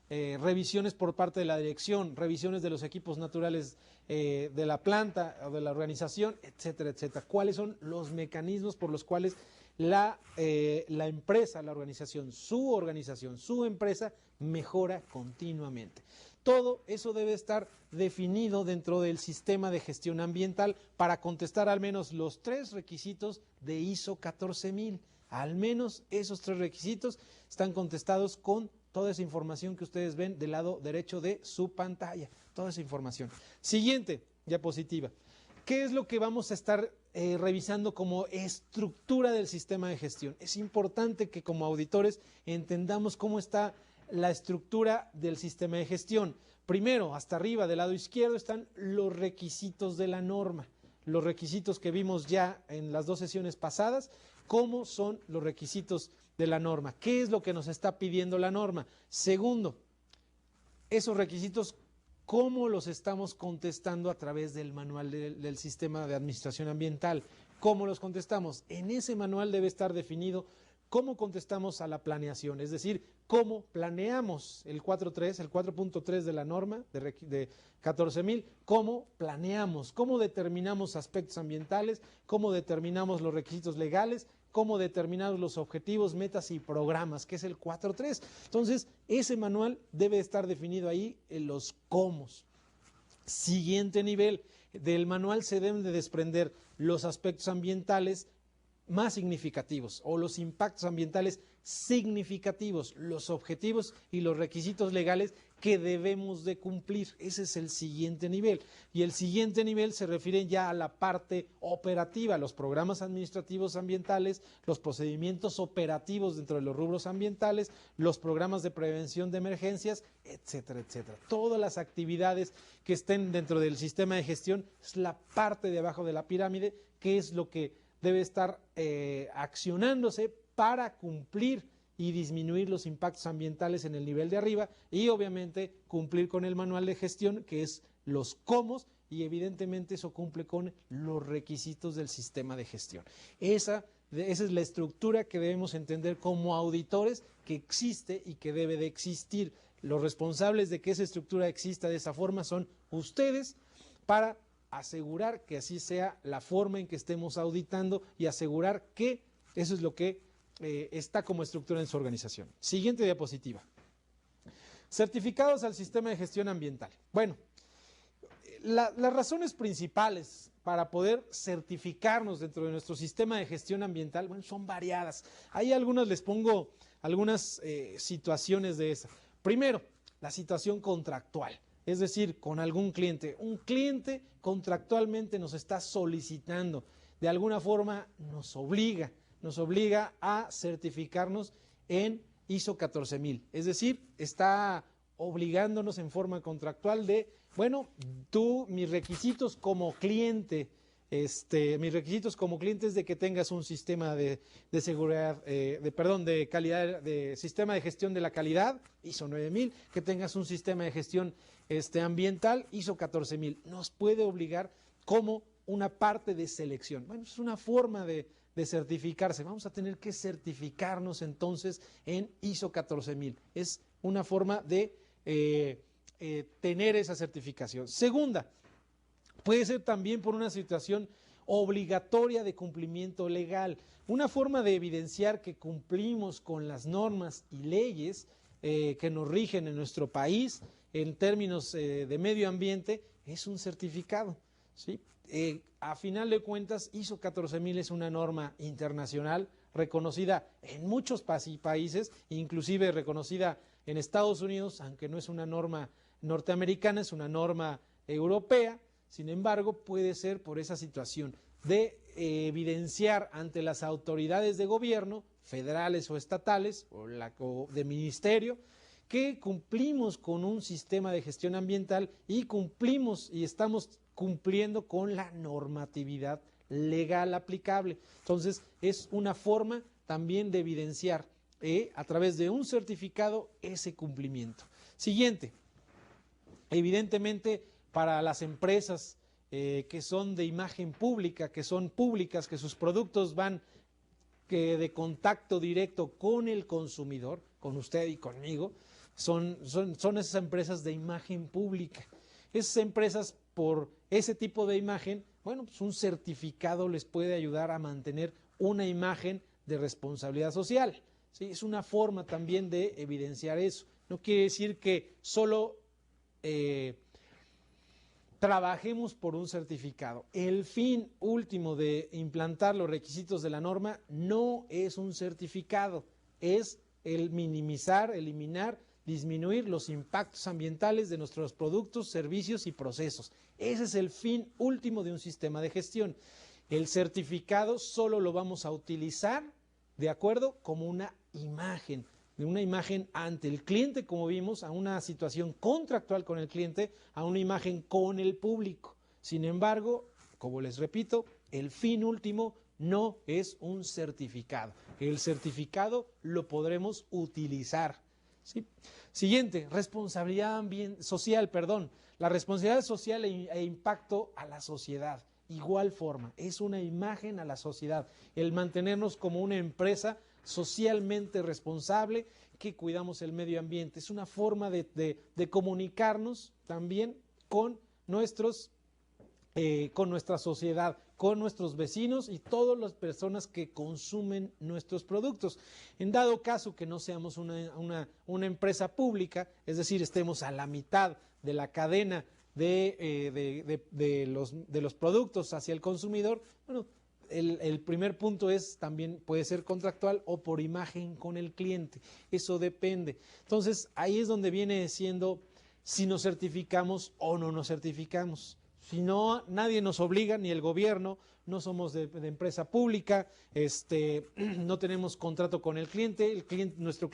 revisiones por parte de la dirección, revisiones de los equipos naturales de la planta o de la organización, etcétera, etcétera. ¿Cuáles son los mecanismos por los cuales la empresa, la organización, su empresa mejora continuamente? Todo eso debe estar definido dentro del sistema de gestión ambiental para contestar al menos los 3 requisitos de ISO 14000. Al menos esos 3 requisitos están contestados con toda esa información que ustedes ven del lado derecho de su pantalla. Toda esa información. Siguiente diapositiva. ¿Qué es lo que vamos a estar revisando como estructura del sistema de gestión? Es importante que como auditores entendamos cómo está la estructura del sistema de gestión. Primero, hasta arriba del lado izquierdo están los requisitos de la norma. Los requisitos que vimos ya en las 2 sesiones pasadas. ¿Cómo son los requisitos de la norma? ¿Qué es lo que nos está pidiendo la norma? Segundo, esos requisitos, ¿cómo los estamos contestando a través del manual del sistema de administración ambiental? ¿Cómo los contestamos? En ese manual debe estar definido cómo contestamos a la planeación, es decir, cómo planeamos el 4.3, el 4.3 de la norma de 14.000, cómo planeamos, cómo determinamos aspectos ambientales, cómo determinamos los requisitos legales, cómo determinamos los objetivos, metas y programas, que es el 4.3. Entonces, ese manual debe estar definido ahí en los cómo. Siguiente nivel, del manual se deben de desprender los aspectos ambientales más significativos o los impactos ambientales significativos, los objetivos y los requisitos legales que debemos de cumplir. Ese es el siguiente nivel. Y el siguiente nivel se refiere ya a la parte operativa, los programas administrativos ambientales, los procedimientos operativos dentro de los rubros ambientales, los programas de prevención de emergencias, etcétera, etcétera. Todas las actividades que estén dentro del sistema de gestión es la parte de abajo de la pirámide, que es lo que debe estar accionándose para cumplir y disminuir los impactos ambientales en el nivel de arriba y obviamente cumplir con el manual de gestión, que es los cómo, y evidentemente eso cumple con los requisitos del sistema de gestión. Esa es la estructura que debemos entender como auditores, que existe y que debe de existir. Los responsables de que esa estructura exista de esa forma son ustedes, para asegurar que así sea la forma en que estemos auditando y asegurar que eso es lo que está como estructura en su organización. Siguiente diapositiva. Certificados al sistema de gestión ambiental. Bueno, las razones principales para poder certificarnos dentro de nuestro sistema de gestión ambiental, bueno, son variadas. Ahí les pongo algunas situaciones de esa. Primero, la situación contractual. Es decir, con algún cliente. Un cliente contractualmente nos está solicitando, de alguna forma nos obliga a certificarnos en ISO 14000. Es decir, está obligándonos en forma contractual de, bueno, mis requisitos como cliente, mis requisitos como cliente es de que tengas un sistema de seguridad, de calidad, de sistema de gestión de la calidad, ISO 9000, que tengas un sistema de gestión ambiental, ISO 14000. Nos puede obligar como una parte de selección. Bueno, es una forma de certificarse. Vamos a tener que certificarnos entonces en ISO 14000. Es una forma de tener esa certificación. Segunda, puede ser también por una situación obligatoria de cumplimiento legal. Una forma de evidenciar que cumplimos con las normas y leyes que nos rigen en nuestro país en términos de medio ambiente es un certificado, ¿sí? A final de cuentas, ISO 14000 es una norma internacional reconocida en muchos países, inclusive reconocida en Estados Unidos, aunque no es una norma norteamericana, es una norma europea. Sin embargo, puede ser por esa situación de evidenciar ante las autoridades de gobierno, federales o estatales, o de ministerio, que cumplimos con un sistema de gestión ambiental y cumplimos y estamos cumpliendo con la normatividad legal aplicable. Entonces, es una forma también de evidenciar a través de un certificado ese cumplimiento. Siguiente, evidentemente para las empresas que son de imagen pública, que son públicas, que sus productos van de contacto directo con el consumidor, con usted y conmigo, son esas empresas de imagen pública. Esas empresas, por ese tipo de imagen, bueno, pues un certificado les puede ayudar a mantener una imagen de responsabilidad social, ¿sí? Es una forma también de evidenciar eso. No quiere decir que solo trabajemos por un certificado. El fin último de implantar los requisitos de la norma no es un certificado, es el minimizar, eliminar, disminuir los impactos ambientales de nuestros productos, servicios y procesos. Ese es el fin último de un sistema de gestión. El certificado solo lo vamos a utilizar, de acuerdo, como una imagen ante el cliente, como vimos, a una situación contractual con el cliente, a una imagen con el público. Sin embargo, como les repito, el fin último no es un certificado. El certificado lo podremos utilizar, ¿sí? Siguiente, responsabilidad social, la responsabilidad social e impacto a la sociedad. Igual forma, es una imagen a la sociedad, el mantenernos como una empresa socialmente responsable, que cuidamos el medio ambiente. Es una forma de comunicarnos también con con nuestra sociedad, con nuestros vecinos y todas las personas que consumen nuestros productos. En dado caso que no seamos una empresa pública, es decir, estemos a la mitad de la cadena de los productos hacia el consumidor, bueno, el primer punto es también puede ser contractual o por imagen con el cliente. Eso depende. Entonces, ahí es donde viene siendo si nos certificamos o no nos certificamos. Si no, nadie nos obliga, ni el gobierno, no somos de empresa pública, no tenemos contrato con el cliente, nuestros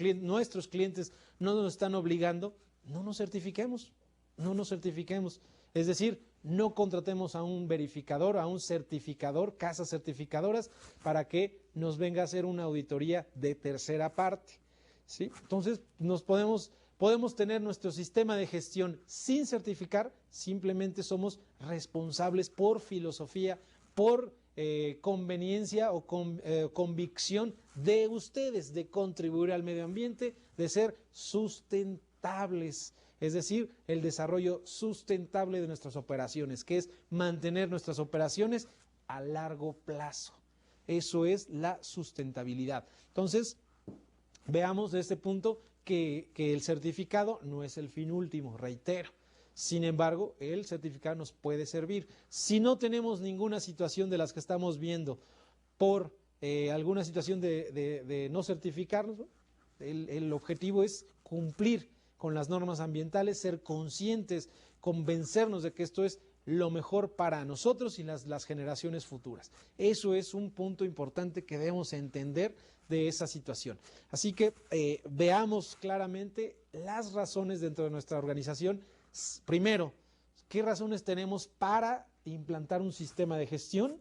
clientes no nos están obligando, no nos certifiquemos, no nos certifiquemos. Es decir, no contratemos a un verificador, a un certificador, casas certificadoras, para que nos venga a hacer una auditoría de tercera parte, ¿sí? Entonces, podemos tener nuestro sistema de gestión sin certificar, simplemente somos responsables por filosofía, por conveniencia o convicción de ustedes, de contribuir al medio ambiente, de ser sustentables. Es decir, el desarrollo sustentable de nuestras operaciones, que es mantener nuestras operaciones a largo plazo. Eso es la sustentabilidad. Entonces, veamos de este punto que el certificado no es el fin último, reitero. Sin embargo, el certificado nos puede servir. Si no tenemos ninguna situación de las que estamos viendo por alguna situación de no certificarnos, el objetivo es cumplir con las normas ambientales, ser conscientes, convencernos de que esto es lo mejor para nosotros y las generaciones futuras. Eso es un punto importante que debemos entender de esa situación. Así que veamos claramente las razones dentro de nuestra organización. Primero, ¿qué razones tenemos para implantar un sistema de gestión?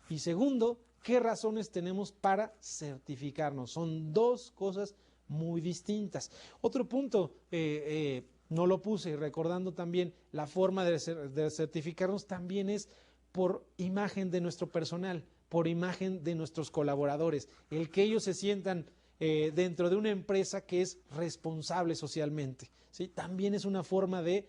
Y segundo, ¿qué razones tenemos para certificarnos? Son dos cosas muy distintas. Otro punto, no lo puse, recordando también la forma de certificarnos también es por imagen de nuestro personal, por imagen de nuestros colaboradores, el que ellos se sientan dentro de una empresa que es responsable socialmente, ¿sí? También es una forma de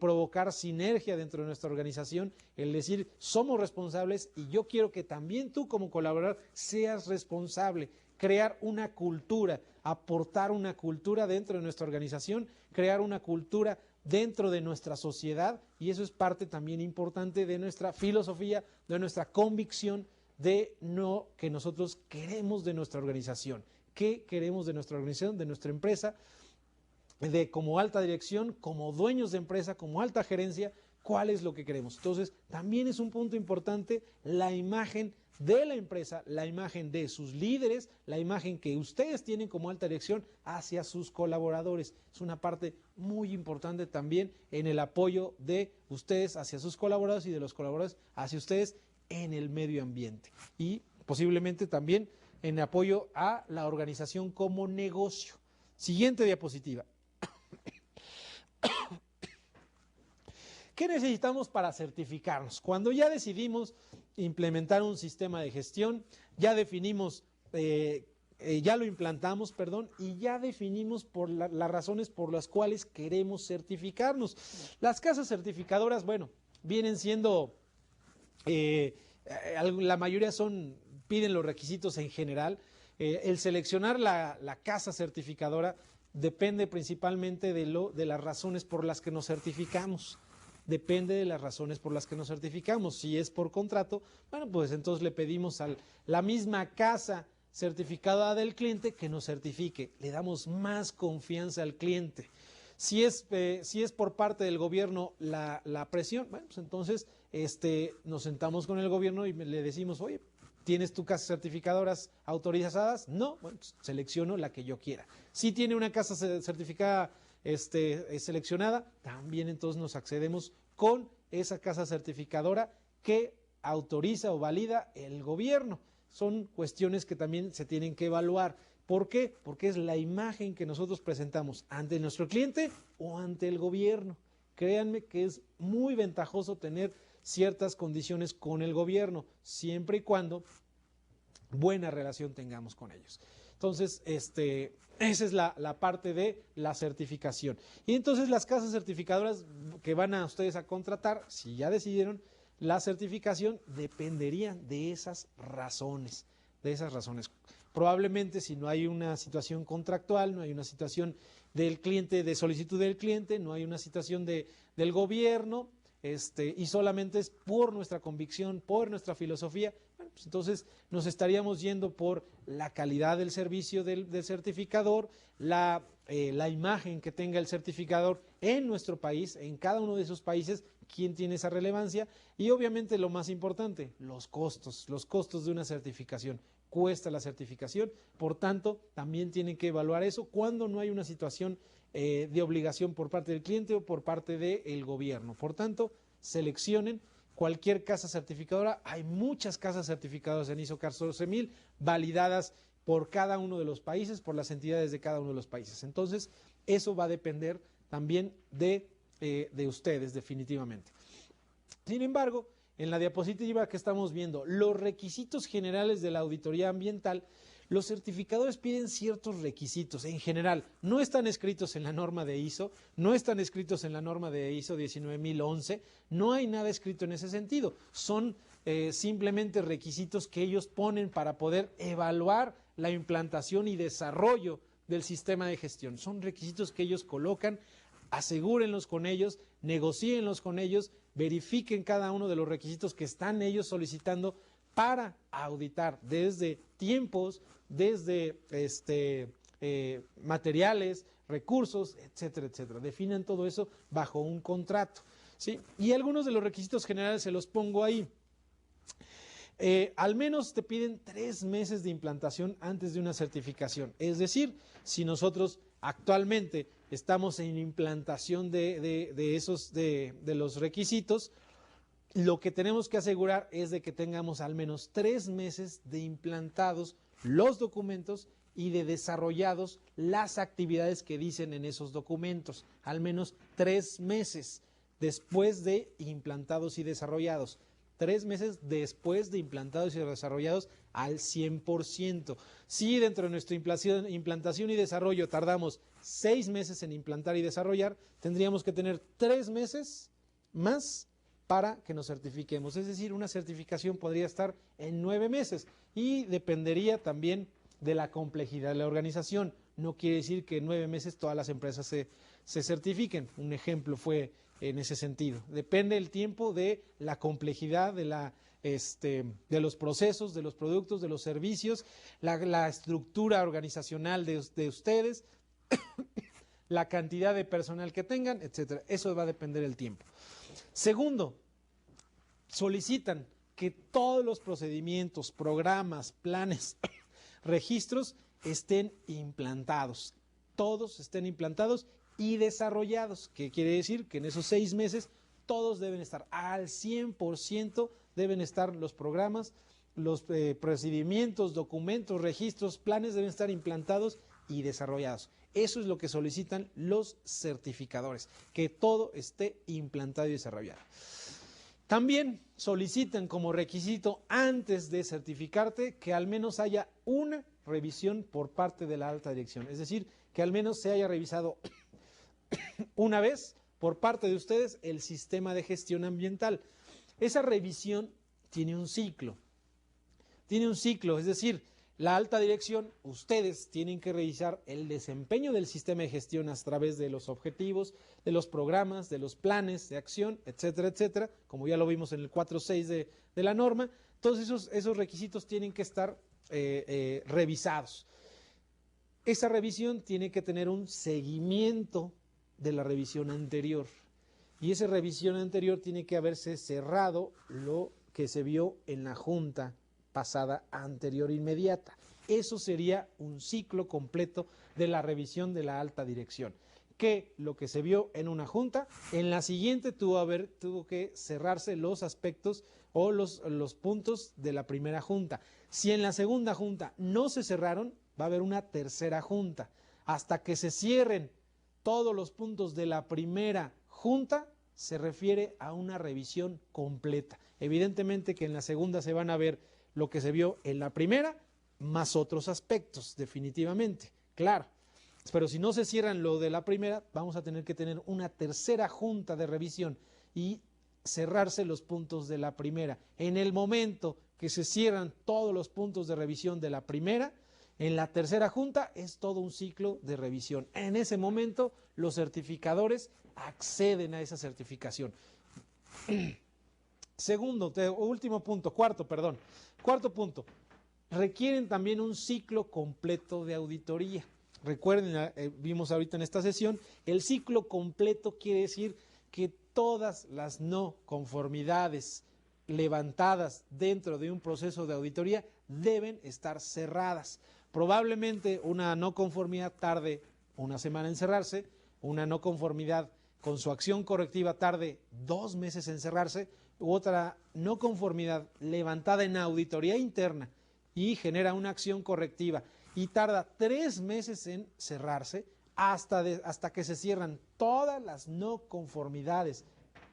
provocar sinergia dentro de nuestra organización, el decir somos responsables y yo quiero que también tú como colaborador seas responsable, crear una cultura, aportar una cultura dentro de nuestra organización, crear una cultura dentro de nuestra sociedad, y eso es parte también importante de nuestra filosofía, de nuestra convicción de lo que nosotros queremos de nuestra organización. ¿Qué queremos de nuestra organización, de nuestra empresa? Como alta dirección, como dueños de empresa, como alta gerencia, ¿cuál es lo que queremos? Entonces, también es un punto importante la imagen de la empresa, la imagen de sus líderes, la imagen que ustedes tienen como alta dirección hacia sus colaboradores. Es una parte muy importante también en el apoyo de ustedes hacia sus colaboradores y de los colaboradores hacia ustedes en el medio ambiente. Y posiblemente también en apoyo a la organización como negocio. Siguiente diapositiva. ¿Qué necesitamos para certificarnos? Cuando ya decidimos implementar un sistema de gestión, ya definimos, ya lo implantamos, perdón, y ya definimos las razones por las cuales queremos certificarnos. Las casas certificadoras, bueno, vienen siendo, la mayoría piden los requisitos en general. El seleccionar la casa certificadora depende principalmente de las razones por las que nos certificamos. Depende de las razones por las que nos certificamos. Si es por contrato, bueno, pues entonces le pedimos a la misma casa certificada del cliente que nos certifique. Le damos más confianza al cliente. Si es por parte del gobierno la presión, bueno, pues entonces nos sentamos con el gobierno y le decimos, oye, ¿tienes tu casa certificadoras autorizadas? No, bueno, pues selecciono la que yo quiera. Si tiene una casa certificada seleccionada, también entonces nos accedemos con esa casa certificadora que autoriza o valida el gobierno. Son cuestiones que también se tienen que evaluar. ¿Por qué? Porque es la imagen que nosotros presentamos ante nuestro cliente o ante el gobierno. Créanme que es muy ventajoso tener ciertas condiciones con el gobierno, siempre y cuando buena relación tengamos con ellos. Entonces, esa es la parte de la certificación. Y entonces las casas certificadoras que van a ustedes a contratar, si ya decidieron la certificación, dependerían de esas razones, Probablemente si no hay una situación contractual, no hay una situación del cliente, de solicitud del cliente, no hay una situación del gobierno, y solamente es por nuestra convicción, por nuestra filosofía, bueno, pues entonces nos estaríamos yendo por la calidad del servicio del certificador, la imagen que tenga el certificador en nuestro país, en cada uno de esos países, quién tiene esa relevancia y obviamente lo más importante, los costos de una certificación. Cuesta la certificación, por tanto, también tienen que evaluar eso cuando no hay una situación de obligación por parte del cliente o por parte del gobierno. Por tanto, seleccionen cualquier casa certificadora. Hay muchas casas certificadoras en ISO 14000 validadas por cada uno de los países, por las entidades de cada uno de los países. Entonces, eso va a depender también de ustedes, definitivamente. Sin embargo, en la diapositiva que estamos viendo, los requisitos generales de la auditoría ambiental, los certificadores piden ciertos requisitos en general. No están escritos en la norma de ISO, no están escritos en la norma de ISO 19011, no hay nada escrito en ese sentido. Son simplemente requisitos que ellos ponen para poder evaluar la implantación y desarrollo del sistema de gestión. Son requisitos que ellos colocan, asegúrenlos con ellos, negocíenlos con ellos, verifiquen cada uno de los requisitos que están ellos solicitando para auditar desde tiempos, desde materiales, recursos, etcétera, etcétera. Definan todo eso bajo un contrato, ¿sí? Y algunos de los requisitos generales se los pongo ahí. Al menos te piden 3 meses de implantación antes de una certificación. Es decir, si nosotros actualmente estamos en implantación de los requisitos, lo que tenemos que asegurar es de que tengamos al menos 3 meses de implantados los documentos y de desarrollados las actividades que dicen en esos documentos. Al menos 3 meses después de implantados y desarrollados. 3 meses después de implantados y desarrollados al 100%. Si dentro de nuestra implantación y desarrollo tardamos 6 meses en implantar y desarrollar, tendríamos que tener 3 meses más para que nos certifiquemos. Es decir, una certificación podría estar en 9 meses y dependería también de la complejidad de la organización. No quiere decir que en 9 meses todas las empresas se certifiquen. Un ejemplo fue en ese sentido. Depende el tiempo de la complejidad de los procesos, de los productos, de los servicios, la estructura organizacional de ustedes, la cantidad de personal que tengan, etcétera. Eso va a depender del tiempo. Segundo, solicitan que todos los procedimientos, programas, planes, registros estén implantados. Todos estén implantados y desarrollados, que quiere decir que en esos 6 meses todos deben estar al 100%, deben estar los programas, los procedimientos, documentos, registros, planes deben estar implantados y desarrollados. Eso es lo que solicitan los certificadores, que todo esté implantado y desarrollado. También solicitan como requisito antes de certificarte que al menos haya una revisión por parte de la alta dirección, es decir, que al menos se haya revisado una vez por parte de ustedes el sistema de gestión ambiental. Esa revisión tiene un ciclo, es decir, la alta dirección, ustedes tienen que revisar el desempeño del sistema de gestión a través de los objetivos, de los programas, de los planes de acción, etcétera, etcétera, como ya lo vimos en el 4.6 de la norma. Todos esos requisitos tienen que estar revisados. Esa revisión tiene que tener un seguimiento de la revisión anterior. Y esa revisión anterior tiene que haberse cerrado lo que se vio en la junta pasada anterior inmediata. Eso sería un ciclo completo de la revisión de la alta dirección. Que lo que se vio en una junta, en la siguiente tuvo que cerrarse los aspectos o los puntos de la primera junta. Si en la segunda junta no se cerraron, va a haber una tercera junta. Hasta que se cierren todos los puntos de la primera junta, se refiere a una revisión completa. Evidentemente que en la segunda se van a ver lo que se vio en la primera más otros aspectos, definitivamente, claro. Pero si no se cierran lo de la primera, vamos a tener que tener una tercera junta de revisión y cerrarse los puntos de la primera. En el momento que se cierran todos los puntos de revisión de la primera, en la tercera junta es todo un ciclo de revisión. En ese momento los certificadores acceden a esa certificación. Cuarto punto, requieren también un ciclo completo de auditoría. Recuerden, vimos ahorita en esta sesión, el ciclo completo quiere decir que todas las no conformidades levantadas dentro de un proceso de auditoría deben estar cerradas. Probablemente una no conformidad tarde una semana en cerrarse, una no conformidad con su acción correctiva tarde 2 meses en cerrarse, u otra no conformidad levantada en auditoría interna y genera una acción correctiva y tarda 3 meses en cerrarse hasta que se cierran todas las no conformidades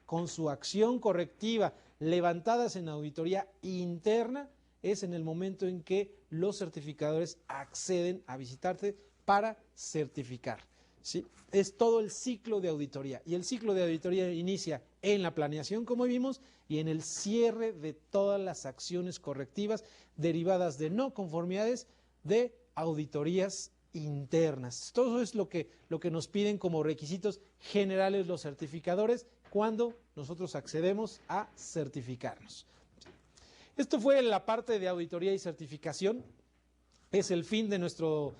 con su acción correctiva levantadas en auditoría interna, es en el momento en que los certificadores acceden a visitarte para certificar, ¿sí? Es todo el ciclo de auditoría, y el ciclo de auditoría inicia en la planeación, como vimos, y en el cierre de todas las acciones correctivas derivadas de no conformidades de auditorías internas. Todo es lo que nos piden como requisitos generales los certificadores cuando nosotros accedemos a certificarnos. Esto fue la parte de auditoría y certificación. Es el fin de nuestro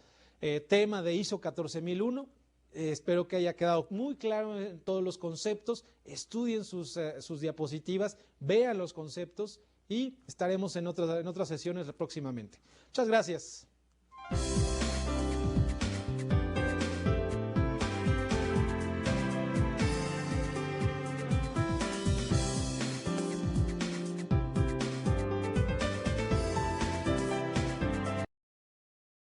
tema de ISO 14001. Espero que haya quedado muy claro en todos los conceptos. Estudien sus diapositivas, vean los conceptos y estaremos en otras sesiones próximamente. Muchas gracias.